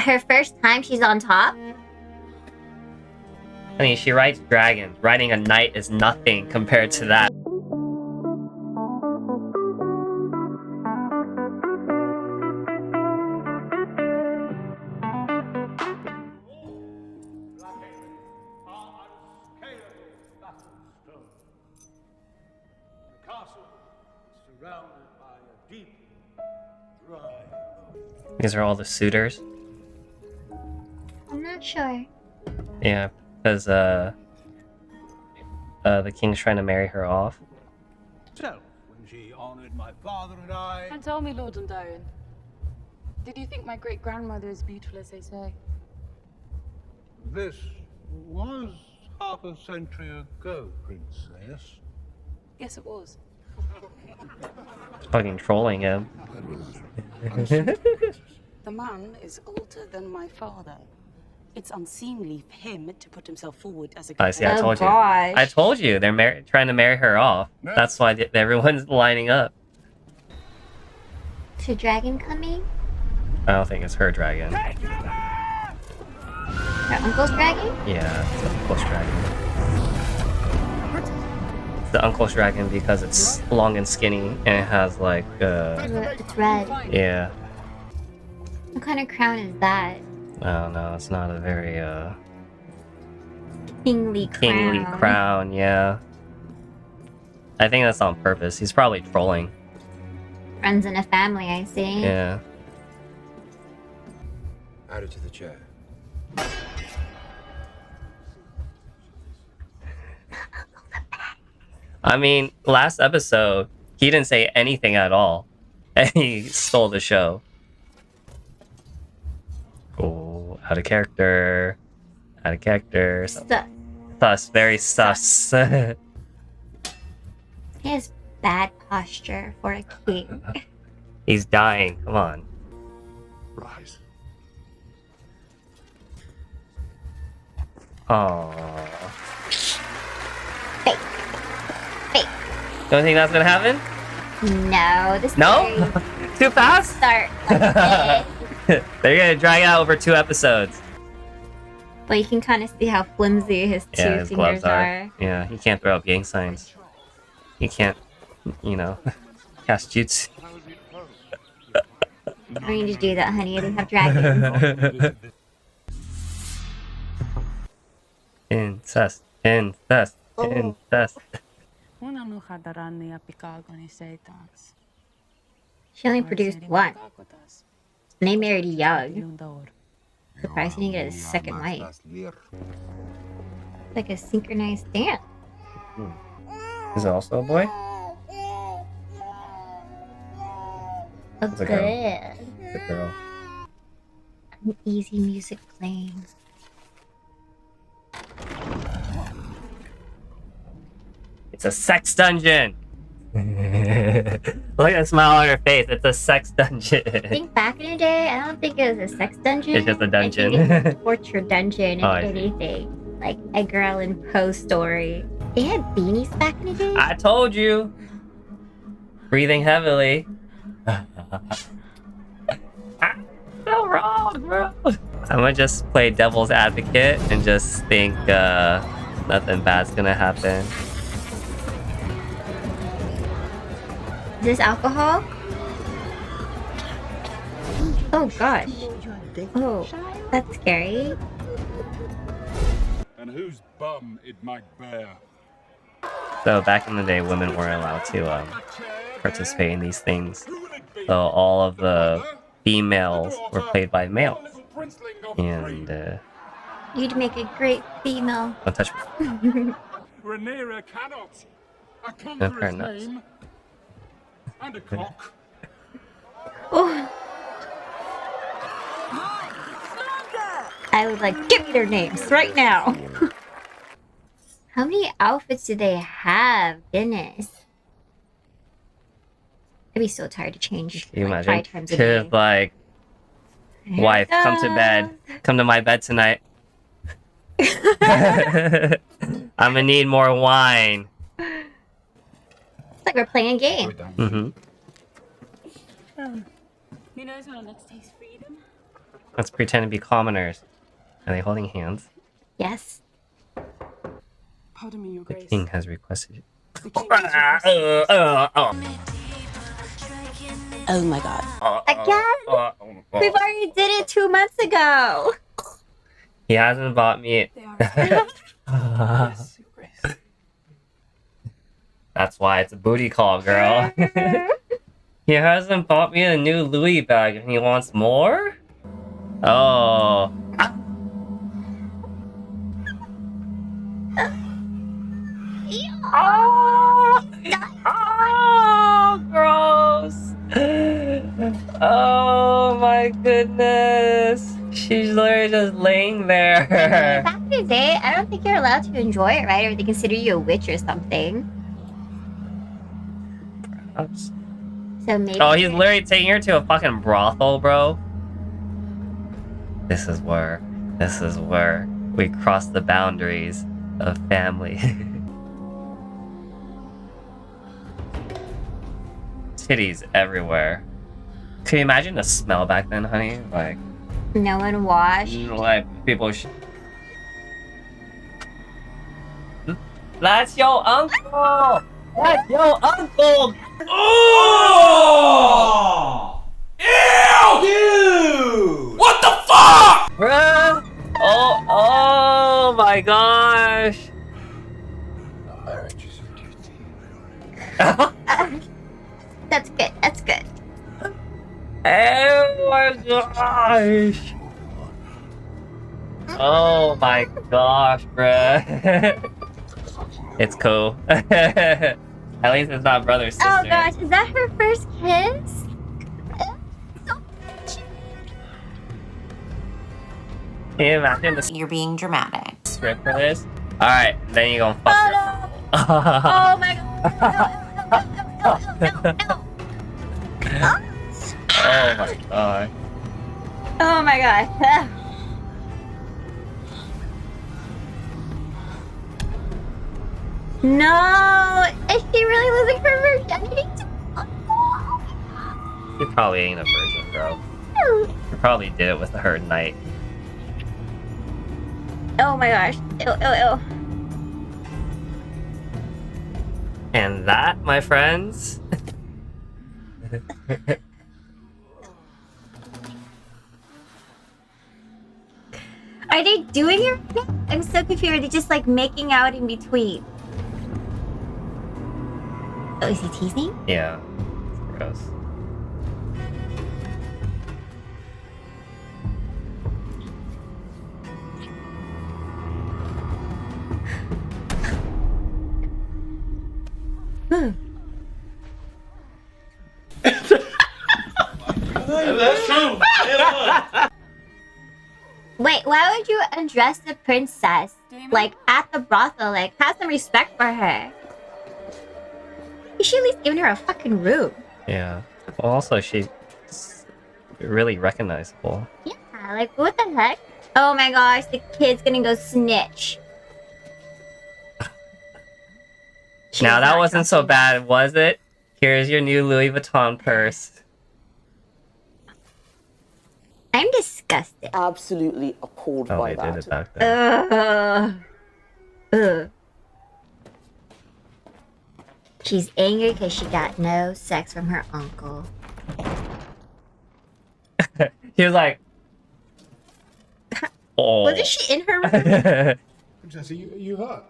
Her first time she's on top? I mean, she rides dragons. Riding a knight is nothing compared to that. These are all the suitors. I'm not sure. Yeah, because the king's trying to marry her off. So, when she honored my father and I... And tell me, Lord Dondarrion, did you think my great-grandmother is beautiful as they say? This was half a century ago, Princess. Yes, it was. Fucking trolling him. The man is older than my father. It's unseemly for him to put himself forward as a... I see, I Oh, told you. gosh. I told you, they're trying to marry her off. That's why everyone's lining up. Is a dragon coming? I don't think it's her dragon. Her uncle's dragon? Yeah, it's the uncle's dragon. It's the uncle's dragon because it's long and skinny and it has like It's red. yeah. What kind of crown is that? I don't know, it's not a very Kingly crown. kingly crown, yeah. I think that's on purpose. He's probably trolling. Runs in a family, I see. Yeah. Add it to the chair. I mean, last episode, he didn't say anything at all. And he stole the show. Oh, out of character. Out of character. Sus, very sus. He has bad posture for a king. He's dying, come on. Rise. Aww. Fake. Fake. Don't think that's gonna happen? No, this No? very Too fast? start. Like this. They're gonna drag it out over 2 episodes. But you can kind of see how flimsy his two Yeah, his fingers gloves are. Yeah, he can't throw up gang signs. He can't, you know, cast jutsu. I don't need to do that, honey. I didn't have dragons. Incest, incest, incest. She only produced one. And they married young. Surprised he didn't get a second wife. Like a synchronized dance. Is it also a boy? Oh, It's a good. girl. The girl. An easy music playing. It's a sex dungeon! Look at the smile on her face. It's a sex dungeon. I think back in the day, I don't think it was a sex dungeon. It's just a dungeon. I think it's a torture dungeon, if Oh, I see. anything. Like Edgar Allan Poe story. They had beanies back in the day? I told you! Breathing heavily. So wrong, bro. I'm gonna just play devil's advocate and just think nothing bad's gonna happen. Is this alcohol? Oh gosh. Oh, that's scary. And whose bum it might bear. So back in the day, women weren't allowed to participate in these things. So all of the females were played by males. And You'd make a great female. don't touch me. Rhaenyra cannot. A Fair conqueror's enough. name. And a cock. Oh. I was like, give me their names right now. How many outfits do they have? Goodness. I'd be so tired to change Can you like imagine? 5 times a day. Like, Here wife, it come to bed. Come to my bed tonight. I'm gonna need more wine. It's like we're playing a game. Mm-hmm. You know, so let's taste freedom. Let's pretend to be commoners. Are they holding hands? Yes. Pardon me, Your The Grace. king has requested. The king has requested- Oh my god. Again? We've already did it 2 months ago. He hasn't bought me. They are yes, Your Grace. That's why it's a booty call, girl. He hasn't bought me a new Louis bag and he wants more? Oh. Oh, gross. Oh my goodness. She's literally just laying there. Back in the day, I don't think you're allowed to enjoy it, right? Or they consider you a witch or something. Perhaps. So maybe. Oh, he's literally taking her to a fucking brothel, bro. This is where we cross the boundaries of family. Titties everywhere. Can you imagine the smell back then, honey? Like, No one washed. people. That's your uncle. That's your uncle. Oh! Ew! Dude! What the fuck? Bruh! Oh my gosh! Marriage is a duty. That's good. That's good. Oh my gosh! Oh my gosh, bruh. It's cool. At least it's not brother sister. Oh gosh, is that her first kiss? Can you imagine the You're being dramatic. script for this? Alright, then you gonna fuck Oh her. no! Oh my god! Oh my god. Oh my god! No! Is she really losing her virginity? She probably ain't a virgin, bro. She probably did it with her knight. Oh my gosh! Ew, ew, ew. And that, my friends, Are they doing it? I'm so confused. Are they just like making out in between? Oh, is he teasing? yeah, it's gross. Hmm. That's true. Wait, why would you undress the princess? Like, at the brothel? Like, have some respect for her. You should at least give her a fucking room. Yeah. Well, also, she's really recognizable. Yeah, like, what the heck? Oh my gosh, the kid's gonna go snitch. She's Now, that not wasn't so talking. bad, was it? Here's your new Louis Vuitton purse. I'm disgusted. Absolutely appalled Oh, by they did that. it back then. Ugh. She's angry because she got no sex from her uncle. He was like, oh. Wasn't she in her room? Princess, are you hurt?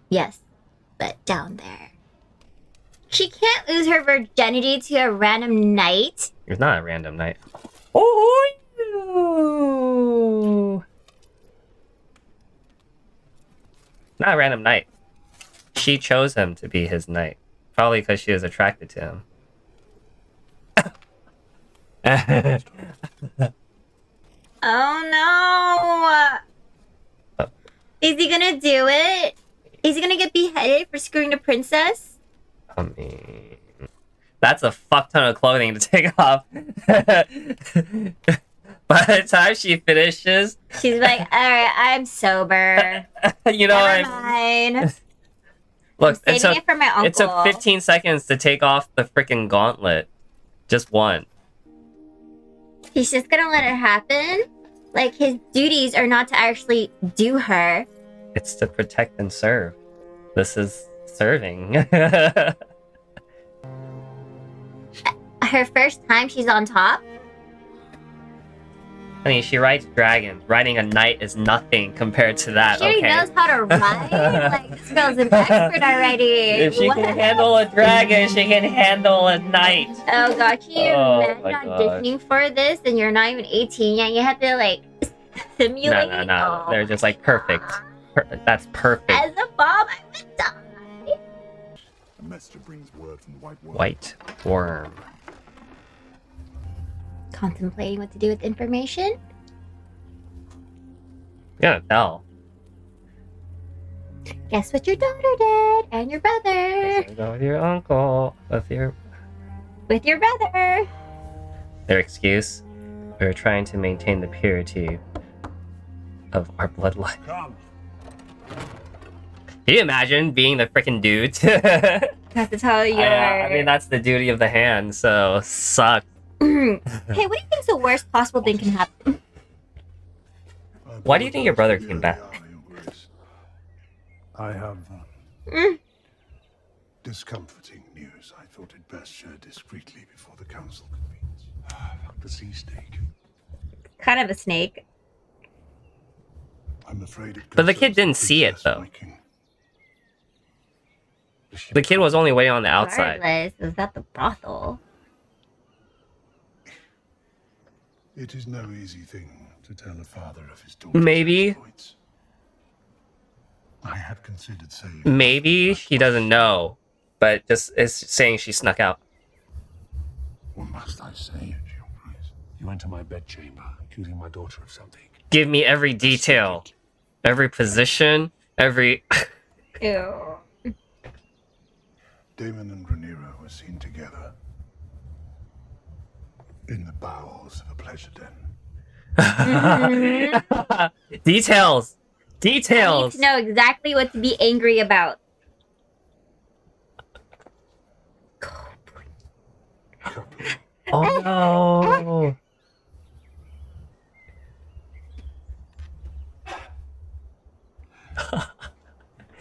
Yes, but down there. She can't lose her virginity to a random knight. It's not a random night. Oh, not a random night. She chose him to be his knight. Probably because she was attracted to him. Oh no! Is he gonna do it? Is he gonna get beheaded for screwing the princess? I mean, that's a fuck ton of clothing to take off. By the time she finishes, She's like, alright, I'm sober. you know, Never mind. look, Saving it for my uncle. it took 15 seconds to take off the freaking gauntlet. Just one. He's just gonna let it happen? Like, his duties are not to actually do her. It's to protect and serve. This is serving. Her first time she's on top? I mean, she rides dragons. Riding a knight is nothing compared to that, She already okay? knows how to ride? Like, this girl's an expert already. If she What? can handle a dragon, she can handle a knight. Oh god, can you Oh imagine my gosh. auditioning for this and you're not even 18 yet? You have to, like, simulate No. it? Oh. They're just like perfect. That's perfect. As a mom, I would die. A messenger brings word from the White Worm. White worm. Contemplating what to do with information? You're gonna tell. Guess what your daughter did? And your brother. Go with your uncle. With your With your brother. their excuse. We're trying to maintain the purity of our bloodline. Come. Can you imagine being the freaking dude? Have to tell your... I mean, that's the duty of the hand, so sucks. Hey, what do you think's the worst possible thing can happen? Why do you think your brother came back? I have Mm. discomforting news. I thought it best shared discreetly before the council convenes. Fuck the sea snake. Kind of a snake. I'm afraid it But the kid concerns didn't see it, Princess though. Viking. The kid was only waiting on the outside. Regardless, it was at the brothel. It is no easy thing to tell a father of his daughter's Maybe. exploits. I had considered saying... Maybe she doesn't know, but just is saying she snuck out. What must I say at your price? You enter my bedchamber, accusing my daughter of something. Give me every detail, every position, every. Ew. Damon and Rhaenyra were seen together in the bowels of a pleasure den. Details, I need details. to know exactly what to be angry about. Oh no!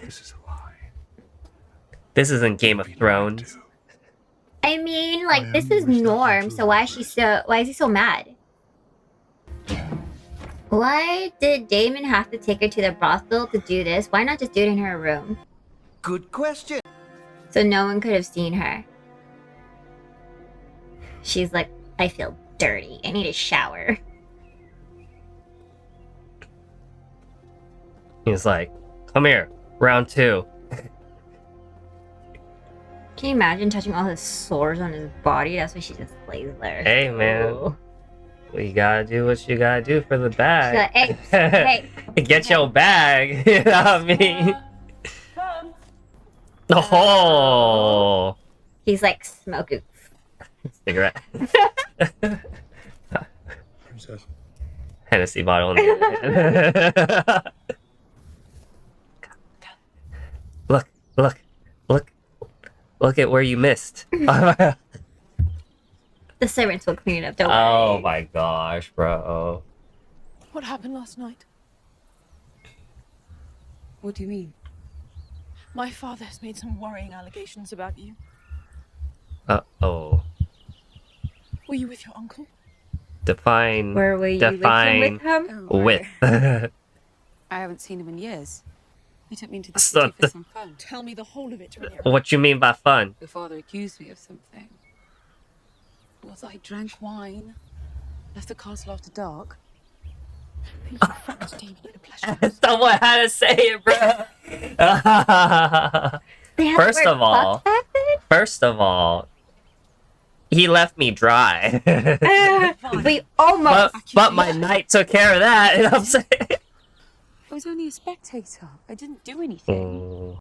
This is a lie. This isn't Game of Thrones. I mean, like, I this only is wish that Norm, you so why is he so mad? Why did Damon have to take her to the brothel to do this? Why not just do it in her room? Good question. So no one could have seen her. She's like, I feel dirty. I need a shower. He's like, "Come here, round two." Can you imagine touching all his sores on his body? That's why she just lays there. Hey man, Ooh. well, you gotta do what you gotta do for the bag. She's like, hey, Get your bag. You know what I mean? Oh, He's like smoking. cigarette. Princess. Hennessy bottle in the hand. Look at where you missed. The servants will clean it up, don't Oh worry. my gosh, bro. What happened last night? What do you mean? My father has made some worrying allegations about you. Oh. Were you with your uncle? Define. Where were you Define with him? Oh, with. I haven't seen him in years. He took me into the So city for some fun. Tell me the whole of it, Rhaenyra. What you mean by fun? Your father accused me of something. Was I drank wine? Left the castle after dark? You fucked Damon in a pleasure. Someone had to say it, bro. They had First the word of all- fuck back then? First of all, he left me dry. We almost. but my knight took care of that. You know what I'm saying? I was only a spectator. I didn't do anything.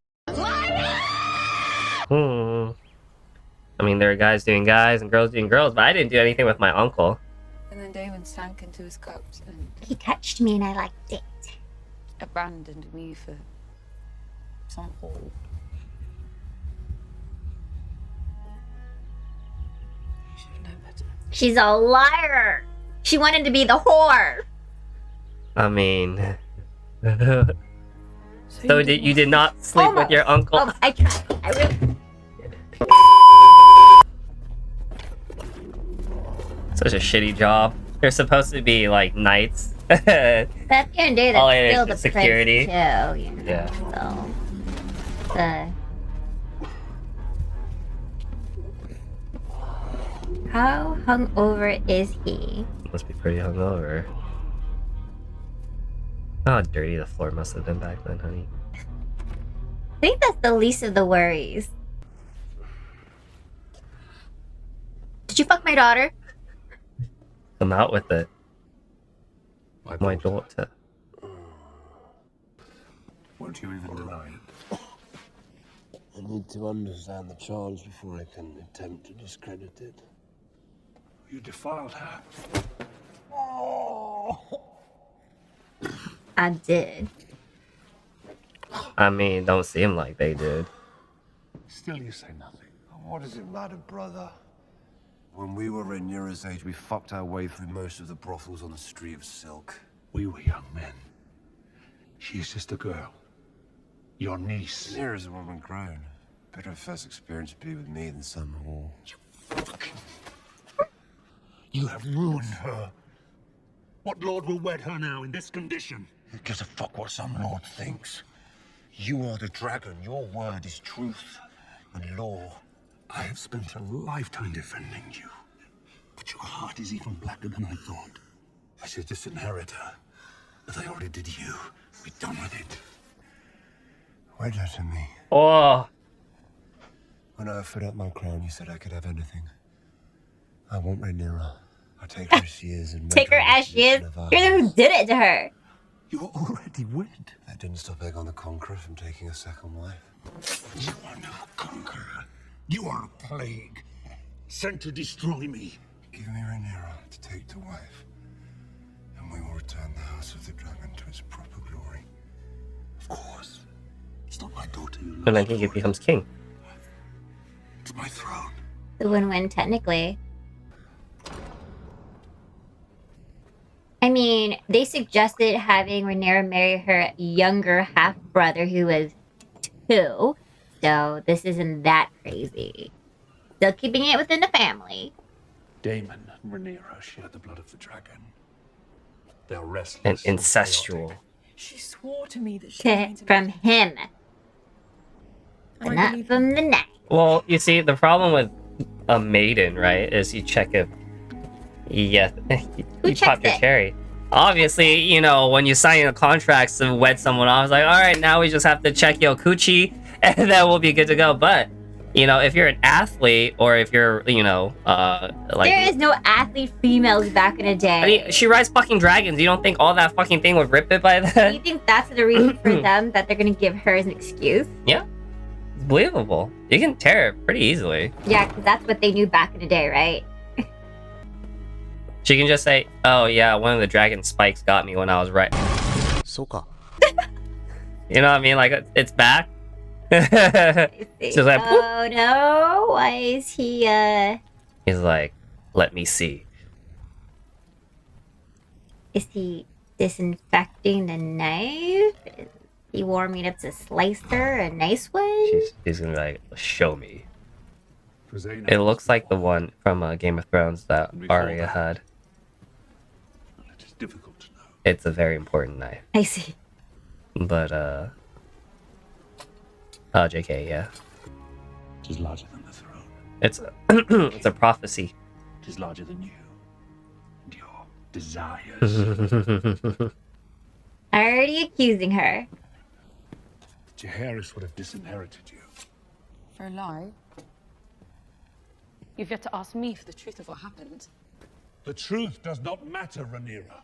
I mean, there are guys doing guys and girls doing girls, but I didn't do anything with my uncle. And then Damon sank into his cups and He touched me and I liked it. abandoned me for some hole. You should have known better. She's a liar. She wanted to be the whore. I mean, so you did not sleep with your uncle? Oh, I tried. I really. Such a shitty job. They're supposed to be like knights. But at the end of the day, Oh, that's yeah, still it's the security. prince too, you know. Yeah. So, how hungover is he? Must be pretty hungover. How dirty the floor must have been back then, honey. I think that's the least of the worries. Did you fuck my daughter? Come out with it. My daughter. Won't you even deny it? I need to understand the charge before I can attempt to discredit it. You defiled her. I did. I mean, don't seem like they did. Still you say nothing. What does it matter, brother? When we were Rhaenyra's age, we fucked our way through most of the brothels on the Street of Silk. We were young men. She is just a girl. Your niece. Rhaenyra's a woman grown. Better her first experience be with me than some whore. You have ruined her. What lord will wed her now in this condition? Who gives a fuck what some lord thinks? You are the dragon. Your word is truth and law. I have spent a lifetime defending you. But your heart is even blacker than I thought. I should disinherit her. But I already did you. Be done with it. Wed her to me. Oh, When I offered up my crown, you said I could have anything. I want Rhaenyra. I take her as she is and Take her as she is. You're the one who did it to her. You are already wed. That didn't stop Aegon the Conqueror from taking a second wife. You are no conqueror. You are a plague. Sent to destroy me. Give me Rhaenyra to take to wife. And we will return the House of the Dragon to its proper glory. Of course. It's not my daughter you and then lost he for. becomes king. It's my throne. The win-win, technically. I mean, they suggested having Rhaenyra marry her younger half-brother who was 2. So this isn't that crazy. Still keeping it within the family. Daemon and Rhaenyra share the blood of the dragon. They're And restless. incestual. She swore to me that she was going to From him. And But I not believe from the knight. Well, you see, the problem with a maiden, right, is you check if you checks pop your it? cherry. Obviously, you know, when you sign a contract to wed someone, I was like, all right, now we just have to check your coochie, and then we'll be good to go. But you know, if you're an athlete or if you're, you know, like There is no athlete females back in the day. I mean, she rides fucking dragons. You don't think all that fucking thing would rip it by Do you then? think that's the reason for them that they're gonna give her as an excuse? Yeah, it's believable. You can tear it pretty easily. Yeah, because that's what they knew back in the day, right? She can just say, "Oh yeah, one of the dragon spikes got me when I was right." Soka. You know what I mean? Like it's back. She's like, "Whoop." Oh no, why is he He's like, "Let me see." is he disinfecting the knife? Is he warming up to slice her a nice one? She's gonna be like, "Show me." For Zainab, It looks like the one from Game of Thrones that Arya had. It is difficult to know. It's a very important knife, I see. but JK, yeah, It is larger than the throne. it's it's a prophecy. It is larger than you. And your desires. Already accusing her. Jaehaerys would have disinherited you. For a lie? You've yet to ask me for the truth of what happened. The truth does not matter, Rhaenyra.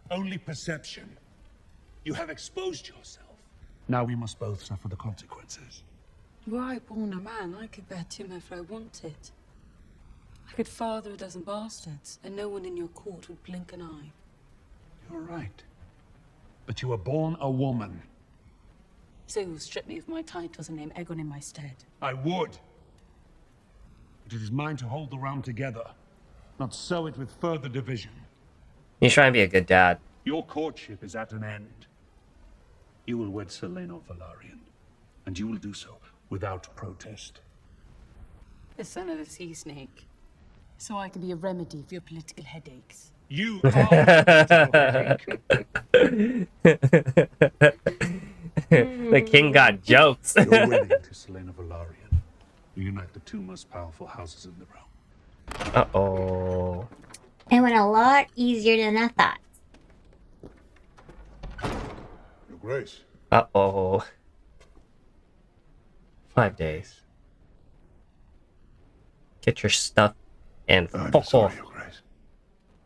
Only perception. You have exposed yourself. Now we must both suffer the consequences. Were I born a man, I could bear Tim if I wanted. I could father a dozen bastards, and no one in your court would blink an eye. You're right. But you were born a woman. So you will strip me of my titles and name Aegon in my stead. I would. But it is mine to hold the realm together, not sow it with further division. He's trying to be a good dad. Your courtship is at an end. You will wed Selena Valarian, and you will do so without protest. The son of the sea snake. So I can be a remedy for your political headaches. You are a The king got jokes. Your wedding to Selena Valarian will unite the two most powerful houses in the realm. Uh-oh. It went a lot easier than I thought. Your Grace. Uh-oh. 5 days. Get your stuff and I'm fuck sorry, off. Your Grace.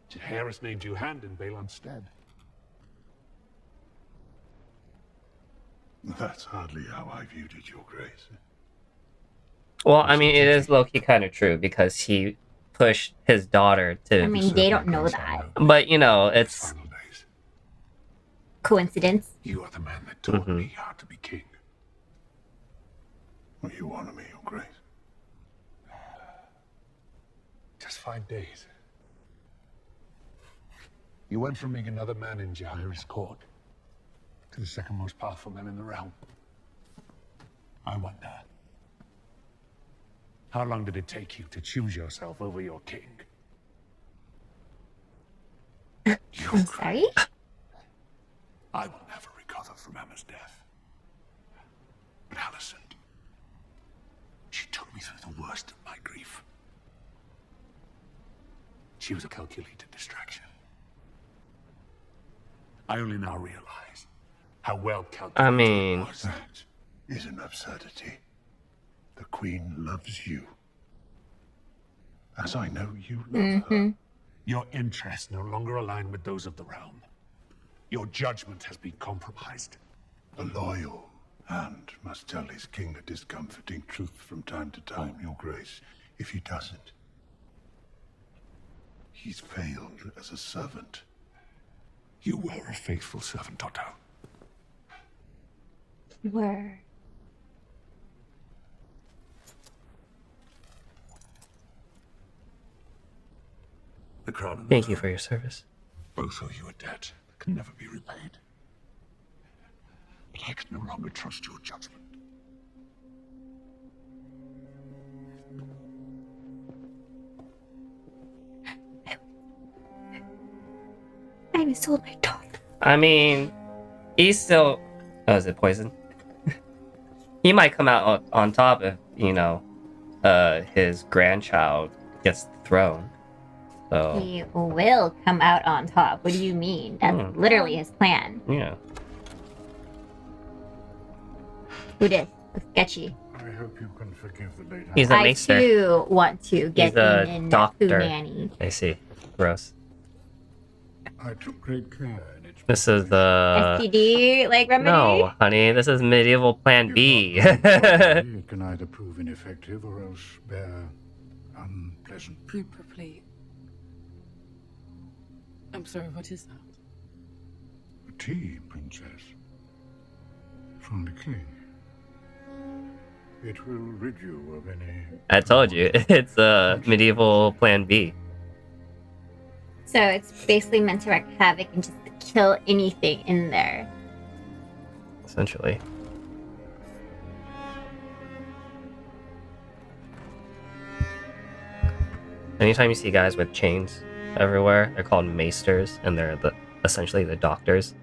Jaehaerys named you hand in Balon's stead. That's hardly how I viewed it, Your Grace. Well, I mean, it is low-key kind of true because he pushed his daughter to... I mean, they don't know that. But, you know, it's... Final days. Coincidence? You are the man that taught me how to be king. Well, you honor me, Your Grace. Just 5 days. You went from being another man in Jaehaerys' court to the second most powerful man in the realm. I wonder, how long did it take you to choose yourself over your king? I'm sorry? I will never recover from Emma's death. But Alicent, she took me through the worst of my grief. She was a calculated distraction. I only now realize how well calculated I mean... it was. That is an absurdity. The Queen loves you. As I know you love her. Your interests no longer align with those of the realm. Your judgment has been compromised. A loyal hand must tell his king a discomforting truth from time to time, Your Grace. If he doesn't, he's failed as a servant. You were a faithful servant, Otto. Were. The crown and the Thank you throne for your service. both owe you a debt that can never be repaid. But I can no longer trust your judgment. I missold my daughter. I mean, he's still... Oh, is it poison? He might come out on top if, you know, his grandchild gets the throne. So, He will come out on top. What do you mean? That's literally his plan. yeah. Who dis? Looks sketchy. I hope you can forgive the late He's a I maester. too want to get He's a in doctor. Nanny. I see. Gross. I took great care in its This is the... STD like remedy? No, honey, this is medieval plan B. It can either prove ineffective or else bear unpleasant. Probably. I'm sorry, what is that? A tea, Princess. From the king. It will rid you of any... I told you, it's medieval plan B. So it's basically meant to wreak havoc and just kill anything in there. Essentially. Anytime you see guys with chains everywhere, they're called maesters, and they're essentially the doctors.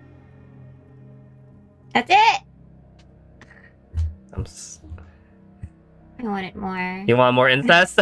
That's it! I'm s- I wanted more. You want more incest?